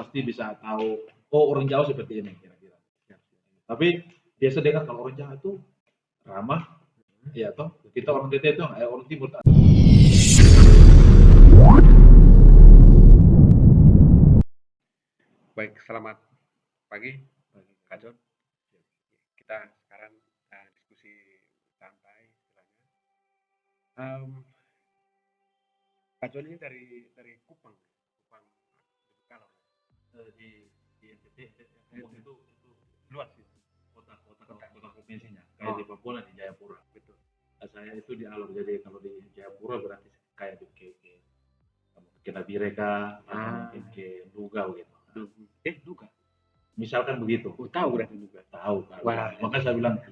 pasti bisa tahu, oh orang Jawa seperti ini kira-kira. Tapi biasa dengar kalau orang Jawa itu ramah, ya toh kita orang DT itu orang Timur. Baik, selamat pagi, Kak John. Kita sekarang diskusi santai istilahnya. Kak John ini dari Kupang Kalor. Di NTT itu luas sih kota provinsinya kayak di Papua di Jayapura. Betul. Saya itu di Alor, jadi kalau di Jayapura berarti kayak ke Nabireka atau mungkin ke Duga gitu. Duga. Misalkan begitu. Oh, tahu berarti Duga. Tahu. Wah. Makanya saya bilang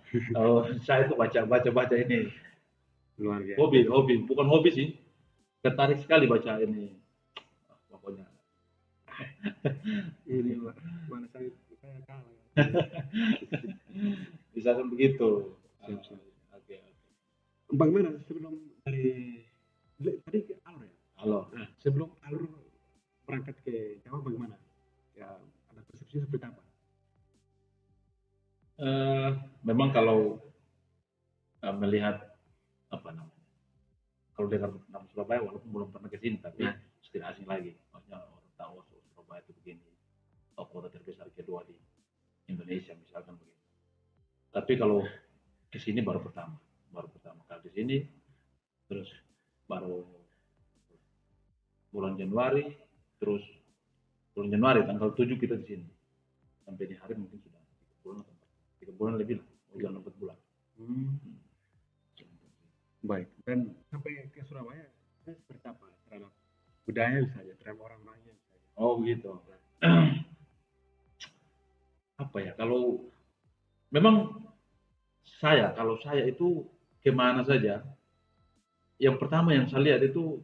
saya itu baca ini. Luar biasa. Hobi, bukan hobi sih. Tertarik sekali baca ini. Pokoknya. Ini mana saya kalah. Misalkan begitu. Siap. Oke. Bagaimana sebelum dari tadi ke Alor ya? Alor. Nah, sebelum Alor berangkat ke Jawa bagaimana? Ya, ada persepsi seperti apa? Memang kalau melihat apa namanya, kalau dengar nama Surabaya walaupun belum pernah ke sini tapi tidak asing lagi, maksudnya orang tahu Surabaya itu begini, kota terbesar kedua di Indonesia misalkan begitu. Tapi kalau ke sini baru pertama kali di sini, terus baru bulan Januari tanggal 7 kita di sini, sampai di hari mungkin sudah 3 bulan lebih lah, udah 4 bulan. Baik, dan sampai ke Surabaya saya seperti apa terhadap budaya misalnya, terhadap orang-orangnya misalnya. Oh begitu. Apa ya, kalau memang kalau saya itu kemana saja, yang pertama yang saya lihat itu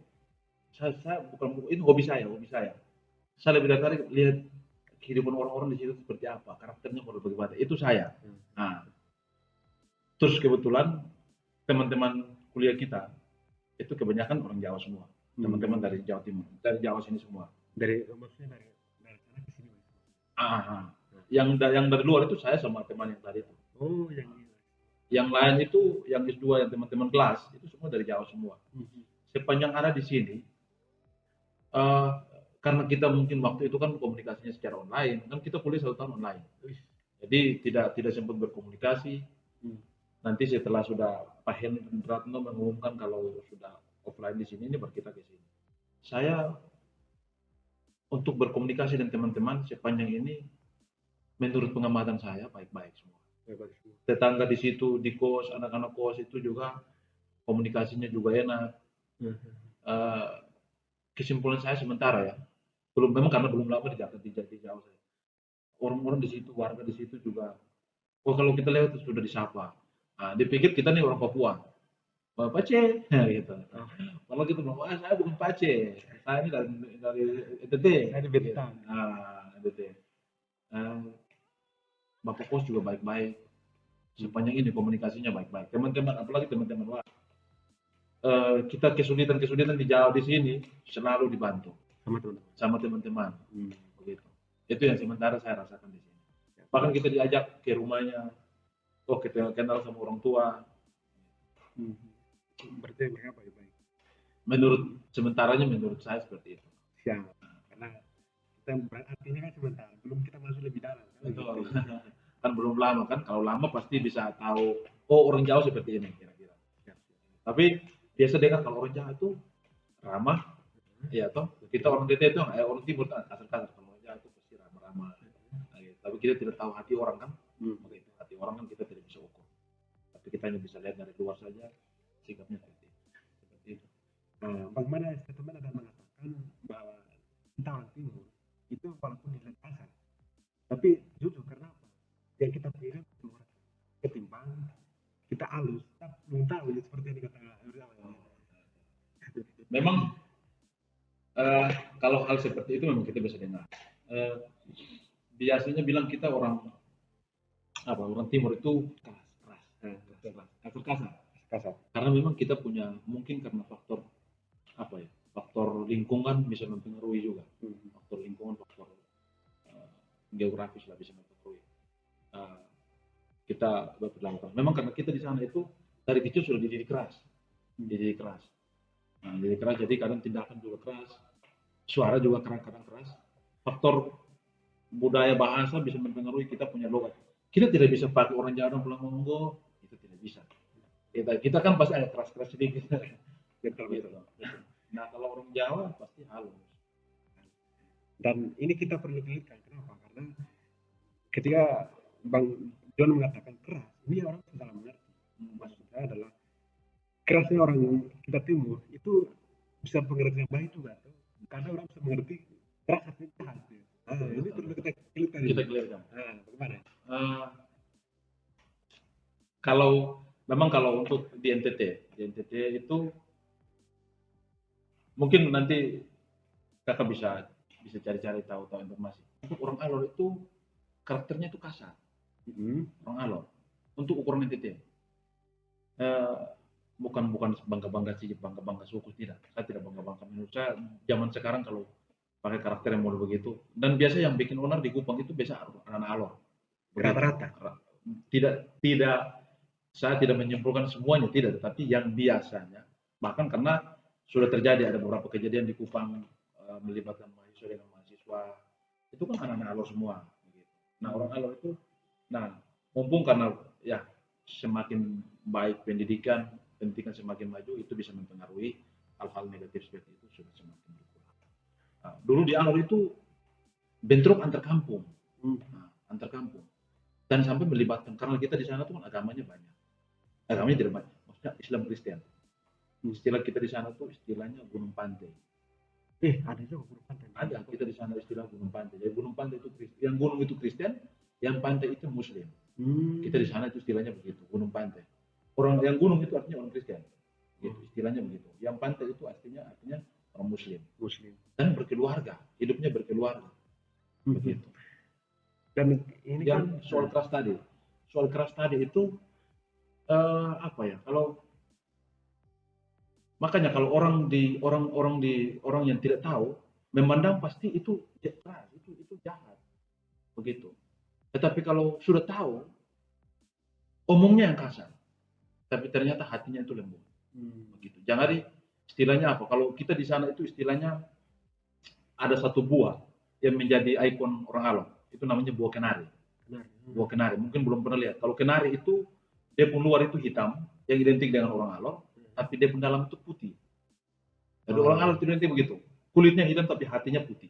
saya bukan itu hobi saya. Saya lebih tertarik lihat kehidupan orang-orang di situ seperti apa, karakternya bagaimana. Itu saya. Nah, terus kebetulan teman-teman kuliah kita itu kebanyakan orang Jawa semua. Teman-teman dari Jawa Timur, dari Jawa sini semua. Maksudnya dari sana ke sini. Yang dari luar itu saya sama teman yang tadi itu. Oh, yang lain itu yang S2 yang teman-teman kelas itu semua dari Jawa semua. Sepanjang ada di sini, karena kita mungkin waktu itu kan komunikasinya secara online, kan kita kuliah 1 tahun online. Jadi tidak sempat berkomunikasi. Nanti setelah sudah Pak Hendratno mengumumkan kalau sudah offline di sini, ini baru kita ke sini. Saya untuk berkomunikasi dengan teman-teman sepanjang ini, menurut pengamatan saya baik-baik semua. Tetangga di situ di kos, anak-anak kos itu juga komunikasinya juga enak. Kesimpulan saya sementara ya, memang karena belum lama di Jawa saya. Orang-orang di situ, warga di situ juga, kalau kita lewat sudah disapa. Dipikir kita nih orang Papua. Pace, gitu. Kalau kita bilang, saya bukan Pace, saya ini dari NTT. Saya di Betang. NTT. Bapak kos juga baik-baik. Sepanjang ini komunikasinya baik-baik. Teman-teman, apalagi teman-teman luar. Kita kesulitan di Jawa di sini selalu dibantu sama teman-teman. Begitu. Itu yang sementara saya rasakan di sini. Bahkan kita diajak ke rumahnya, kita kenal sama orang tua. Berarti mereka baik-baik. Menurut saya seperti itu. Siap. Karena kita artinya kan sebentar, belum kita masuk lebih dalam. Betul. Kan belum lama kan, kalau lama pasti bisa tahu, orang Jawa seperti ini kira-kira. Tapi biasa dengar kalau orang Jawa itu ramah, ya toh kita orang DT itu orang Timur kasar-kasar, kalau orang Jawa itu pasti ramah-ramah. Tapi kita tidak tahu hati orang kan, begitu. Hati orang kan kita tidak bisa ukur. Tapi kita hanya bisa lihat dari luar saja sikapnya seperti itu. Bagaimana teman ada mengatakan bahwa kita orang Timur itu walaupun dilihat kasar, tapi jujur karena apa? Yang kita pilih ketimbang kita halus, kita belum tahu ya seperti yang dikatakan. Memang kalau hal seperti itu memang kita bisa dengar. Biasanya bilang kita orang Timur itu kasar. Karena memang kita punya, mungkin karena faktor faktor lingkungan bisa mempengaruhi juga. Faktor lingkungan, faktor geografis lah bisa mempengaruhi uh, kita berperilaku keras. Memang karena kita di sana itu dari kecil sudah dididik keras, dididik keras. Nah, dididik keras jadi kadang tindakan juga keras, suara juga kadang-kadang keras. Faktor budaya bahasa bisa mempengaruhi kita punya logat. Kita tidak bisa pakai orang Jawa pulang monggo, itu tidak bisa. Kita kan pasti ada keras-keras sedikit. Betul, Gitu. betul. Nah kalau orang Jawa pasti halus. Dan ini kita perlu telitkan. Kenapa? Karena ketika Bang John mengatakan keras, ini orang salah mengerti. Maksud saya adalah kerasnya orang kita timur itu bisa pengertian yang baik juga, karena orang bisa mengerti keras artinya jahat. Nah, ini perlu kita telitkan. Kita clearkan. Nah, bagaimana? Kalau memang kalau untuk di NTT itu mungkin nanti kakak bisa cari-cari tahu informasi. Untuk orang Alor itu karakternya itu kasar. Orang Alor untuk ukuran NTT. Bukan bangga-bangga sih, bangga-bangga suku, tidak. Saya tidak bangga-bangga. Menurut saya zaman sekarang kalau pakai karakter yang model begitu, dan biasa yang bikin onar di Kupang itu biasa anak Alor. Rata-rata. Tidak, saya tidak menyimpulkan semuanya, tidak, tetapi yang biasanya, bahkan karena sudah terjadi ada beberapa kejadian di Kupang melibatkan mahasiswa dengan mahasiswa, itu kan anak-anak Alor semua. Nah orang Alor itu, nah mumpung karena ya semakin baik pendidikan semakin maju, itu bisa mempengaruhi hal-hal negatif seperti itu sudah semakin berkurang. Nah, dulu di Alor itu bentrok antar kampung, antar kampung, dan sampai melibatkan karena kita di sana tuh kan agamanya banyak, agamanya tidak banyak, maksudnya Islam Kristen. Istilah kita di sana tuh istilahnya gunung pantai. Ada juga gunung pantai. Ada kita di sana istilah gunung pantai. Jadi gunung pantai itu yang gunung itu Kristen, yang pantai itu Muslim. Kita di sana itu istilahnya begitu, gunung pantai. Orang yang gunung itu artinya orang Kristen, gitu, istilahnya begitu. Yang pantai itu artinya orang Muslim. Dan berkeluarga, hidupnya berkeluarga, begitu. Dan ini yang kan soal keras tadi itu apa ya? Kalau makanya kalau orang yang tidak tahu memandang pasti itu keras, itu jahat, begitu. Tetapi kalau sudah tahu, omongnya yang kasar, tapi ternyata hatinya itu lembut. Begitu. Jangan istilahnya apa? Kalau kita di sana itu istilahnya ada satu buah yang menjadi ikon orang Alor. Itu namanya buah kenari. Buah kenari. Mungkin belum pernah lihat. Kalau kenari itu dia pun luar itu hitam, yang identik dengan orang Alor, tapi dia pun dalam itu putih. Jadi orang Alor itu identik begitu. Kulitnya hitam tapi hatinya putih.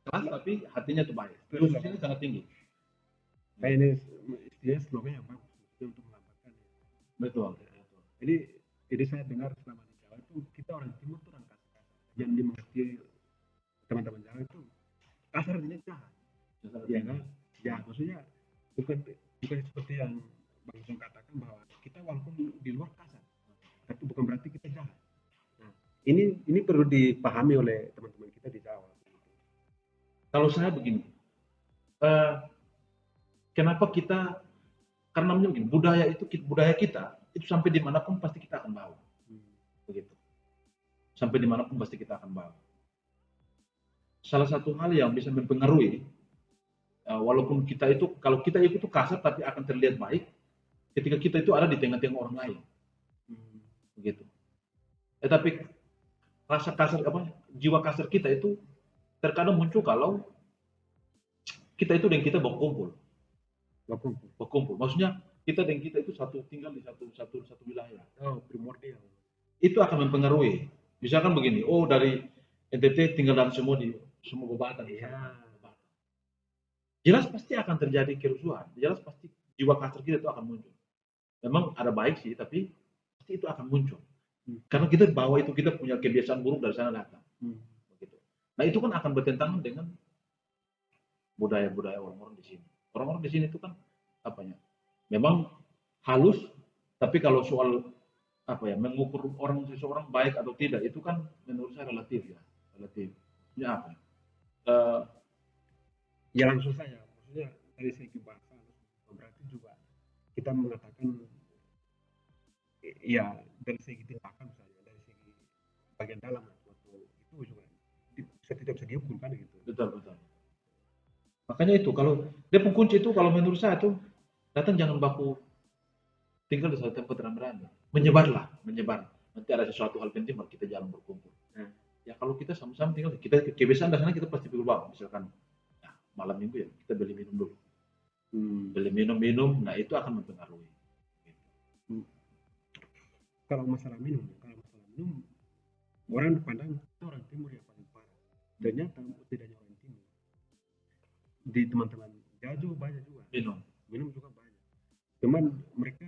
Keras tapi hatinya itu baik. Posisinya sangat tinggi. Kayak ini istilahnya slogan yang bagus untuk melambangkan. Betul. Jadi saya dengar selama di Jawa itu kita orang timur itu orang kasar. Yang dimengerti teman-teman Jawa itu kasar artinya jahat. Ya kan? Ya maksudnya bukan seperti yang Bang Song katakan bahwa kita walaupun di luar kasar, tapi bukan berarti kita jahat. Nah, ini perlu dipahami oleh teman-teman kita di Jawa. Kalau saya begini, kenapa kita, karena begini, budaya kita itu sampai dimanapun pasti kita akan bawa, begitu. Sampai dimanapun pasti kita akan bawa. Salah satu hal yang bisa mempengaruhi, walaupun kita itu, kalau kita itu kasar tapi akan terlihat baik, ketika kita itu ada di tengah-tengah orang lain, begitu. Tetapi rasa kasar jiwa kasar kita itu terkadang muncul kalau kita itu dan kita berkumpul. Maksudnya kita dan kita itu tinggal di satu wilayah. Primordial. Itu akan mempengaruhi. Misalkan begini, dari NTT tinggal dalam semua babatan. Jelas pasti akan terjadi kerusuhan. Jelas pasti jiwa kasar kita itu akan muncul. Memang ada baik sih, tapi pasti itu akan muncul. Karena kita bawa itu, kita punya kebiasaan buruk dari sana datang. Begitu. Nah itu kan akan bertentangan dengan budaya-budaya orang-orang di sini. Orang-orang di sini itu kan memang halus, tapi kalau soal mengukur seseorang baik atau tidak itu kan menurut saya relatif. Ya apa? Ya langsung saja, maksudnya dari segi bahasa berarti juga kita mengatakan ya dari segi tindakan misalnya, dari segi bagian dalam itu juga saya tidak bisa dihukum kan gitu. Betul, betul. Makanya itu kalau dia pun kunci itu kalau menurut saya tuh datang jangan baku tinggal di satu tempat rame-rame. Menyebarlah, menyebar. Nanti ada sesuatu hal penting baru kita jalan berkumpul. Nah, Ya kalau kita sama-sama tinggal, kita kebiasaan di sana kita pasti keluar. Misalkan ya, malam minggu ya kita beli minum dulu. Beli minum-minum, nah itu akan mempengaruhi. kalau masalah minum orang pandang kita orang timur yang paling parah. Ternyata tidak hanya orang timur. Di teman-teman Jawa banyak juga. Minum juga banyak. Cuman mereka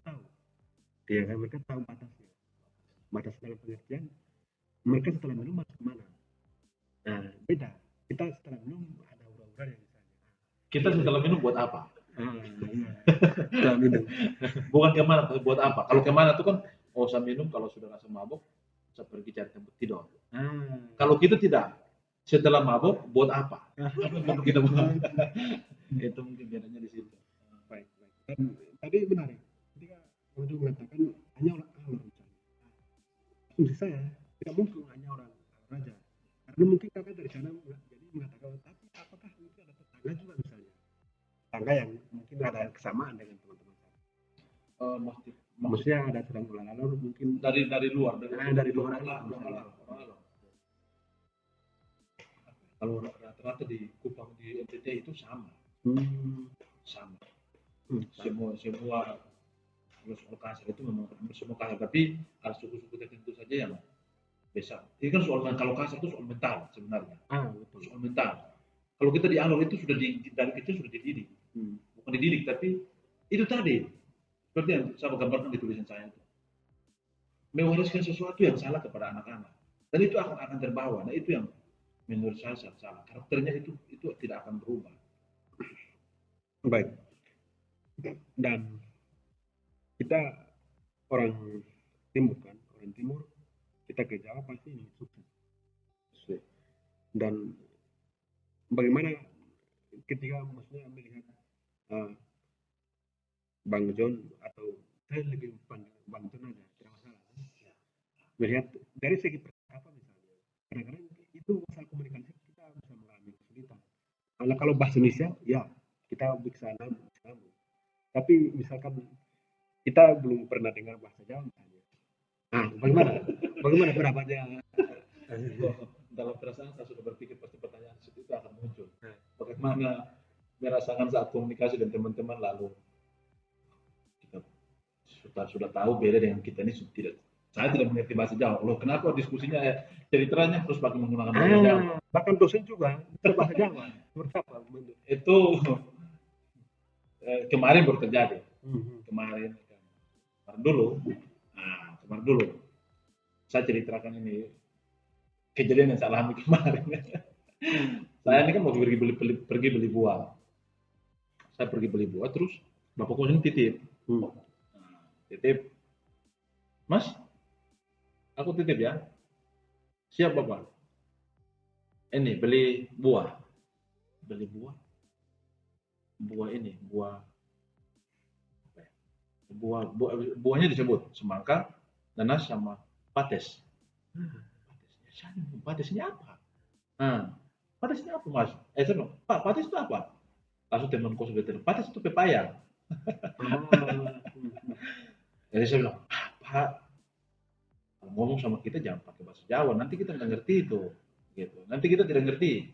tahu. Ya kan mereka tahu batasnya. Batas dalam pengertian mereka setelah minum masuk kemana. Nah, beda. Kita setelah minum ada ura-ura yang misalnya. Kita setelah minum buat apa? Iya. Setelah minum. Bukan kemana, buat apa? Kalau kemana tuh kan, oh saya minum kalau sudah rasa mabuk, saya pergi cari tempat tidur. Kalau kita tidak, setelah mabuk buat apa? Apa yang perlu kita buat? Itu mungkin bedanya di situ. Baik. Dan tadi benar ya, ketika Waduh mengatakan hanya orang raja. Asumsi saya tidak mungkin hanya orang raja. Karena mungkin kakak dari sana jadi mengatakan, tapi apakah mungkin ada tetangga juga misalnya? Tetangga yang mungkin ada kesamaan dengan teman-teman saya. Maksudnya ada sedang lalu mungkin dari luar, dari luar misalnya. Kalau rata-rata di Kupang di NTT itu sama. Sama. Semua soal kasar itu memang semua kasar, tapi ada suku-suku tertentu saja yang bisa. Ini kan soal kalau kasar itu soal mental sebenarnya. Betul. Soal mental. Kalau kita di Alor itu sudah dari kecil sudah dididik. Bukan dididik, tapi itu tadi. Seperti yang saya gambarkan di tulisan saya itu. Mewariskan sesuatu yang salah kepada anak-anak. Dan itu akan terbawa. Nah itu yang menurut saya salah. Karakternya itu tidak akan berubah. Baik. Dan kita orang timur kan, orang timur kita ke Jawa pasti ingin sukses. Dan bagaimana ketika maksudnya melihat Bang John atau saya lebih panggil Bang John aja, tidak masalah. Melihat dari segi apa misalnya, kadang-kadang itu masalah komunikasi kita bisa mengalami kesulitan. Kalau bahasa Indonesia, ya kita bisa nambung. Tapi misalkan kita belum pernah dengar bahasa Jawa misalnya. Nah, bagaimana pendapatnya? Dalam perasaan saya sudah berpikir pasti pertanyaan itu akan muncul. Bagaimana merasakan saat komunikasi dengan teman-teman lalu kita sudah tahu beda dengan kita ini saya tidak mengerti bahasa Jawa. Loh, kenapa diskusinya ceritanya terus pakai menggunakan bahasa Jawa? Bahkan dosen juga bahasa Jawa. Itu kemarin baru terjadi. Kemarin dulu. Saya ceritakan ini kejadian yang saya alami kemarin. Saya ini kan mau pergi beli buah. Saya pergi beli buah terus bapak kos ini titip. Titip. Mas, aku titip ya. Siap bapak. Ini beli buah. Beli buah. Buahnya disebut semangka, nanas sama pates. Patesnya apa? Patesnya apa mas? Saya bilang, Pak, pates itu apa? Langsung teman kos bilang, pates itu pepaya. Jadi saya bilang, Pak, kalau ngomong sama kita jangan pakai bahasa Jawa, nanti kita nggak ngerti itu. Gitu. Nanti kita tidak ngerti.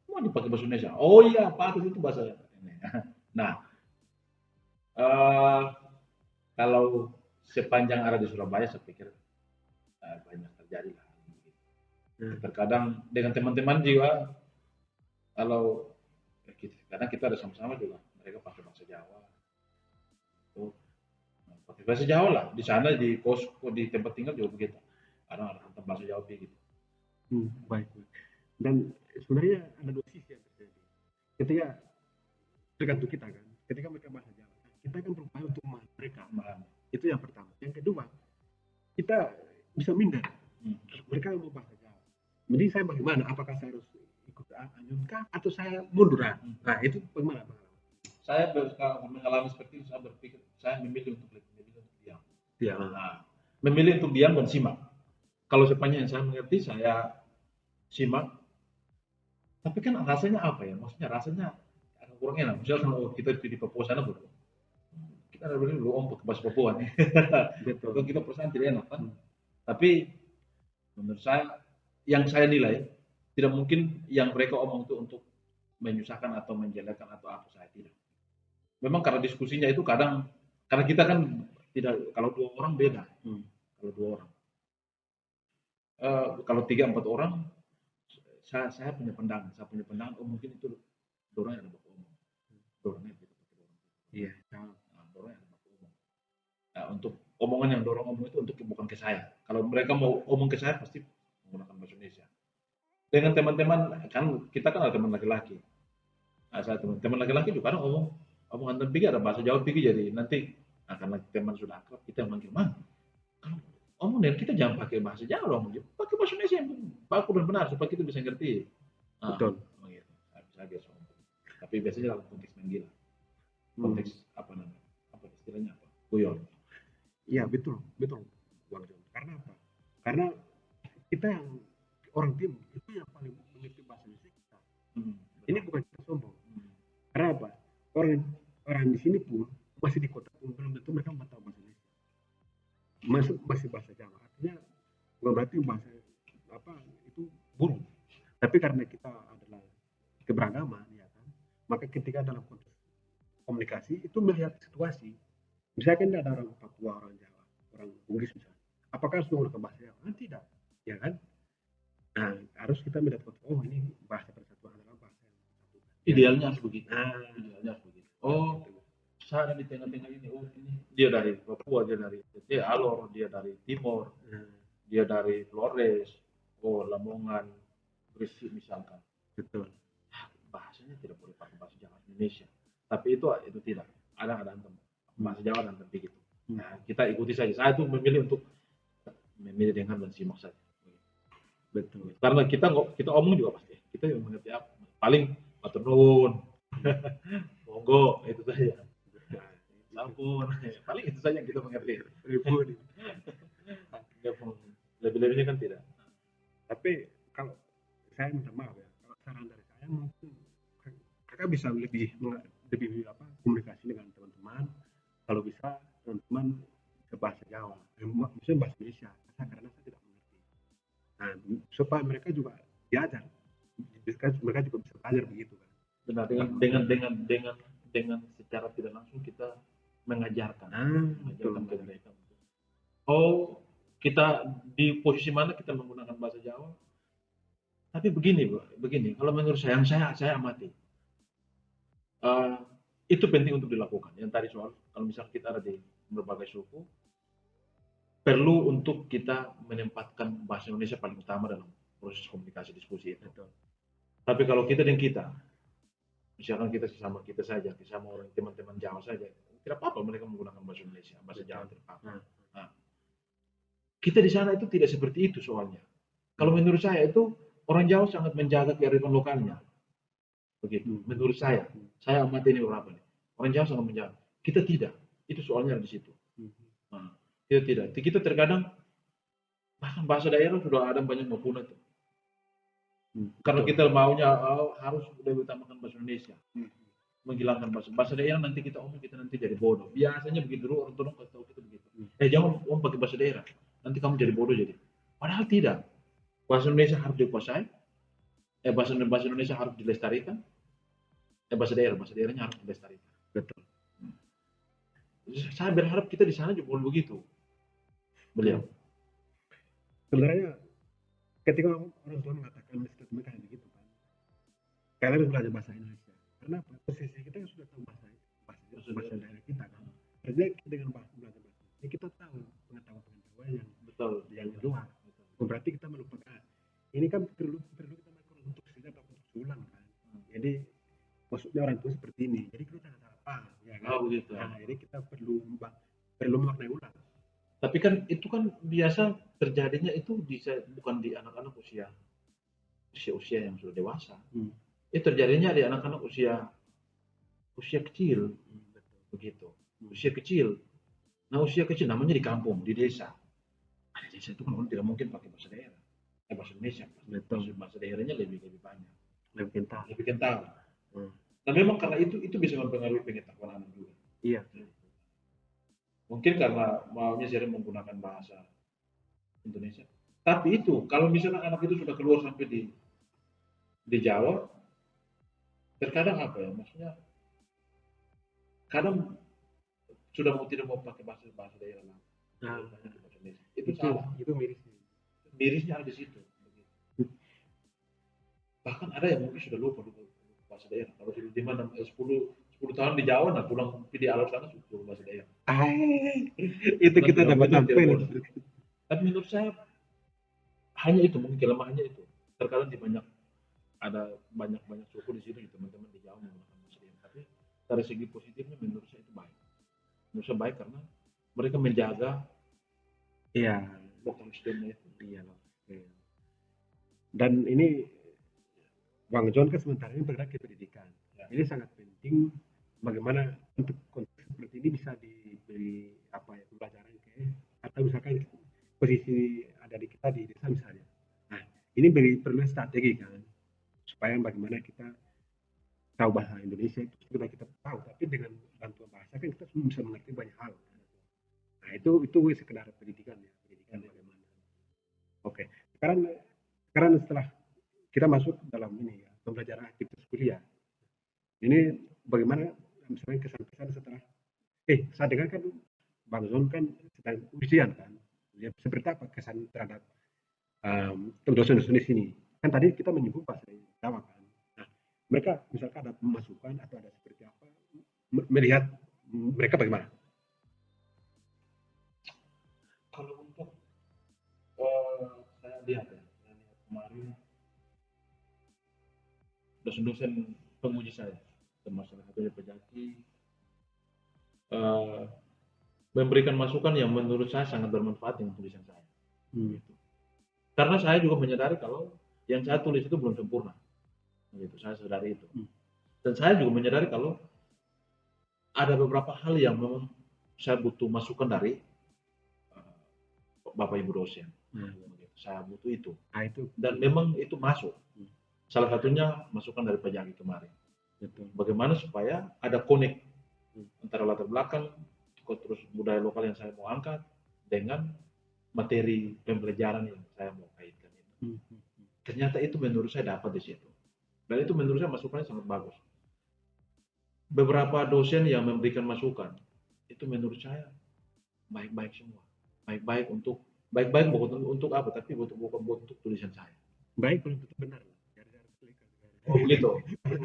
Mau dipakai bahasa Indonesia? Oh iya, pates itu bahasa ini. Nah, kalau sepanjang ada di Surabaya, saya pikir banyak terjadi lah. Terkadang dengan teman-teman juga, kalau karena kita ada sama-sama juga, mereka pakai bahasa Jawa. Pakai bahasa Jawa lah. Di sana di kos, di tempat tinggal juga begitu. Ada bahasa Jawa begitu. Baik. Dan sebenarnya ada dua sisi yang terjadi. Ketika tergantung kita kan, ketika mereka bahasa Jawa, kita kan berupaya untuk memahami mereka. Itu yang pertama. Yang kedua, kita bisa minder. Mereka mau bahasa Jawa. Jadi saya bagaimana? Apakah saya harus ikut anjurkah atau saya munduran? Nah itu bagaimana? Saya mengalami seperti itu. Saya berpikir, saya memilih untuk diam. Nah, memilih untuk diam dan simak. Kalau sepanjang yang saya mengerti, saya simak. Tapi kan rasanya apa ya? Maksudnya rasanya agak kurang enak. Misalnya kalau kita di Papua sana bro, kita ada beli dulu om ke bahasa Papua nih. Kalau betul. kita perasaan tidak enak kan? Hmm. Tapi menurut saya, yang saya nilai tidak mungkin yang mereka omong itu untuk menyusahkan atau menjelekkan atau apa, saya tidak. Memang karena diskusinya itu kadang, karena kita kan tidak, kalau dua orang beda. Kalau dua orang, kalau tiga empat orang, saya punya pandangan, oh mungkin itu dorong yang ada baku omong, dorongnya gitu, Iya, tahu. nah, dorong yang ada baku omong. Nah, untuk omongan yang dorong omong itu untuk bukan ke saya. Kalau mereka mau omong ke saya pasti menggunakan bahasa Indonesia. Dengan teman-teman kan, kita kan ada teman laki-laki. Nah, saya teman laki-laki juga kadang ngomong, omongan dan pikir ada bahasa Jawa pikir, jadi nanti, nah, karena teman sudah akrab kita yang manggil man, kalau ngomong dengan kita jangan pakai bahasa Jawa dong, pakai bahasa Indonesia yang baku dan benar supaya kita bisa ngerti. Nah, Betul. gitu. Saya biasa ngomong. Tapi biasanya dalam konteks menggila, Hmm. konteks apa namanya, apa istilahnya apa, guyon. Iya, betul, betul, Bang John. Karena apa? Karena kita yang orang timur itu yang paling mengerti bahasa Indonesia kita. Ini Benar. bukan kita sombong. Hmm, Karena apa? Orang orang di sini pun masih di kota pun belum tentu mereka tahu bahasa Indonesia. Masih bahasa Jawa. Artinya bukan berarti bahasa apa itu buruk. Tapi karena kita adalah keberagaman, ya kan? Maka ketika dalam konteks komunikasi itu melihat situasi. Misalkan ada orang Papua, orang Jawa, orang Bugis misalnya. Apakah harus menggunakan bahasa Jawa? Kan tidak, ya kan? Nah, harus kita melihat konteks. Oh, ini bahasa persatuan adalah bahasa yang disatukan. Ya kan? idealnya harus begitu, Nah, idealnya harus begitu. Oh, gitu. saya di tengah-tengah ini, oh ini dia dari Papua, dia Alor, dia dari Timur, Nah, dia dari Flores, oh Lamongan, Gresik misalkan. betul. Bahasanya tidak boleh pakai bahasa Jawa Indonesia. Tapi itu tidak. Ada Hmm. bahasa Jawa dan begitu. Hmm. Nah, kita ikuti saja. Saya tuh memilih untuk memilih dengan dan simak saja. Betul. Karena kita omong juga pasti kita yang mengerti apa. Paling matur nuwun, monggo itu saja. Nah, Sampun, paling itu saja yang kita mengerti. ribut. Lebih-lebihnya kan tidak. Tapi kalau saya minta maaf ya, kalau saran dari saya mungkin kakak bisa lebih apa komunikasi dengan teman-teman. Kalau bisa teman-teman ke bahasa Jawa, maksudnya bahasa Indonesia, karena saya tidak mengerti. Nah, supaya mereka juga diajar, mereka juga bisa belajar begitu kan. Benar, dengan secara tidak langsung kita mengajarkan, Betul. mengajarkan ke mereka. Oh, kita di posisi mana kita menggunakan bahasa Jawa? Tapi begini, kalau menurut saya, yang saya amati, eh, itu penting untuk dilakukan. Yang tadi soal, kalau misalnya kita ada di berbagai suku, perlu untuk kita menempatkan bahasa Indonesia paling utama dalam proses komunikasi diskusi itu. Betul. Tapi kalau kita dan kita, misalkan kita sesama kita saja, sesama orang teman-teman Jawa saja, tidak apa-apa mereka menggunakan bahasa Indonesia, bahasa Jawa tidak apa-apa. Nah, kita di sana itu tidak seperti itu soalnya. Kalau menurut saya itu orang Jawa sangat menjaga kearifan lokalnya. Begitu. Menurut saya amati ini berapa nih. Orang Jawa sangat menjaga. Kita tidak. Itu soalnya di situ. Nah, kita tidak. Kita terkadang bahkan bahasa daerah sudah ada banyak mau punah tuh. Karena kita maunya harus lebih utamakan bahasa Indonesia. Menghilangkan bahasa daerah, nanti kita omong kita nanti jadi bodoh. Biasanya begitu dulu orang tua kasih tahu kita begitu. Jangan om pakai bahasa daerah. Nanti kamu jadi bodoh jadi. Padahal tidak. Bahasa Indonesia harus dikuasai. Bahasa Indonesia harus dilestarikan. Bahasa daerahnya harus dilestarikan. Betul. Saya berharap kita di sana juga begitu. Beliau. Sebenarnya ketika orang tua mengatakan statement kayak begitu kan, kalian harus belajar bahasa Indonesia. Karena apa? Posisi kita sudah tahu bahasa daerah kita kan. Jadi dengan belajar bahasa ini kita tahu pengetahuan yang Betul. yang luar. Berarti kita melupakan. Ini kan perlu kita melakukan untuk sini atau untuk ulang kan. Jadi maksudnya orang tua seperti ini. Jadi kita jangan salah paham, ya kan? Begitu. Nah, jadi kita perlu memaknai ulang. Tapi kan itu kan biasa terjadinya itu bukan di anak-anak usia yang sudah dewasa. Itu terjadinya di anak-anak usia kecil, begitu. Usia kecil. Nah, usia kecil namanya di kampung, di desa. Di desa itu kan orang tidak mungkin pakai bahasa daerah. bahasa Indonesia, Betul. bahasa daerahnya lebih banyak, Lebih kental. lebih kental. Hmm. Dan memang karena itu bisa mempengaruhi pengetahuan anak juga. Iya. Mungkin karena maunya sering menggunakan bahasa Indonesia. Tapi itu kalau misalnya anak itu sudah keluar sampai di Jawa, terkadang apa ya? Maksudnya kadang sudah tidak mau pakai bahasa daerah lagi. Nah, Banyak bahasa Indonesia. Itu salah. itu miris. Mirisnya ada di situ. Bahkan ada yang mungkin sudah lupa bahasa daerah. Kalau sudah di mana 10 tahun di Jawa, nah pulang di alam sana sudah bahasa daerah. Itu Nah, kita sudah dapat begitu tidak sampai. boleh. Tapi menurut saya hanya itu mungkin kelemahannya itu. Terkadang ada banyak suku di sini teman-teman di Jawa menggunakan bahasa daerah. Tapi dari segi positifnya menurut saya itu baik. Menurut saya baik karena mereka menjaga Iya, lokal sistemnya itu. iya loh. Iya. Dan ini Bang John kan sementara ini bergerak di pendidikan. Ya. Ini sangat penting bagaimana untuk konteks seperti ini bisa diberi apa ya pembelajaran ke atau misalkan posisi ada di kita di desa misalnya. Nah, ini perlu strategi kan supaya bagaimana kita tahu bahasa Indonesia itu sudah kita tahu, tapi dengan bantuan bahasa kan kita bisa mengerti banyak hal. Nah, itu sekedar pendidikan ya, pendidikan bagaimana. Oke, sekarang sekarang setelah kita masuk dalam ini ya, pembelajaran aktivitas kuliah. Ini bagaimana misalnya kesan-kesan setelah saya dengar kan Bang Zon kan sedang ujian kan. Ya, seperti apa kesan terhadap dosen-dosen di sini? Kan tadi kita menyinggung bahasa Jawa kan. Nah, mereka misalkan ada masukan atau ada seperti apa melihat mereka bagaimana? Kalau untuk saya lihat kemarin dosen-dosen penguji saya, termasuk satunya Pejaki, memberikan masukan yang menurut saya sangat bermanfaat dengan tulisan saya. Gitu. Karena saya juga menyadari kalau yang saya tulis itu belum sempurna. Gitu, saya sadari itu. Dan saya juga menyadari kalau ada beberapa hal yang memang saya butuh masukan dari Bapak Ibu dosen. Saya butuh itu. Nah, itu. Dan memang itu masuk. Salah satunya masukan dari Pak Jaki kemarin. Bagaimana supaya ada connect antara latar belakang, terus budaya lokal yang saya mau angkat dengan materi pembelajaran yang saya mau kaitkan itu. Ternyata itu menurut saya dapat di situ. Dan itu menurut saya masukannya sangat bagus. Beberapa dosen yang memberikan masukan, itu menurut saya baik-baik semua. Baik-baik bukan untuk apa, tapi bukan untuk tulisan saya. Baik belum tentu benar. Oh begitu,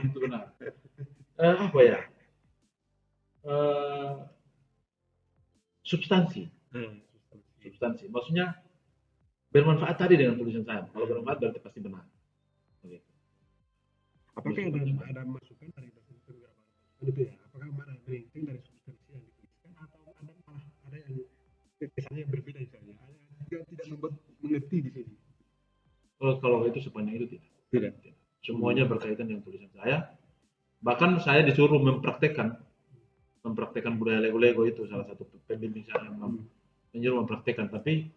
itu benar. Apa ya? Substansi. Substansi. Maksudnya bermanfaat tadi dengan tulisan saya. Kalau bermanfaat berarti pasti benar. Begitu. Apakah ada masukan dari dosen itu ya? Apakah mana melincing dari substansi yang dituliskan atau ada yang kesannya berbeda misalnya? Ada yang tidak membuat mengerti di sini. Kalau itu sepanjang itu Tidak. Semuanya berkaitan dengan tulisan saya. Bahkan saya disuruh mempraktekkan budaya Lego-Lego itu salah satu pembimbing saya menyuruh mempraktekkan, tapi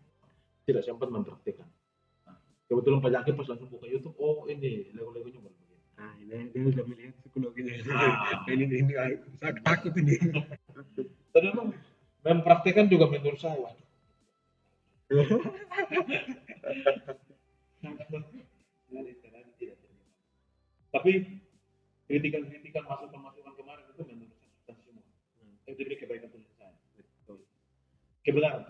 tidak sempat mempraktekkan. Nah, kebetulan Pak Jaki pas langsung buka YouTube, oh ini Lego-Legonya baru begini. Nah, ini dia sudah melihat psikologinya. Ini saya takut ini. Dan memang mempraktekkan juga menurut saya. Tapi kritikan masukan kemarin itu menurut saya substansi semua. Itu diberi kebaikan tulisan saya. Kebenaran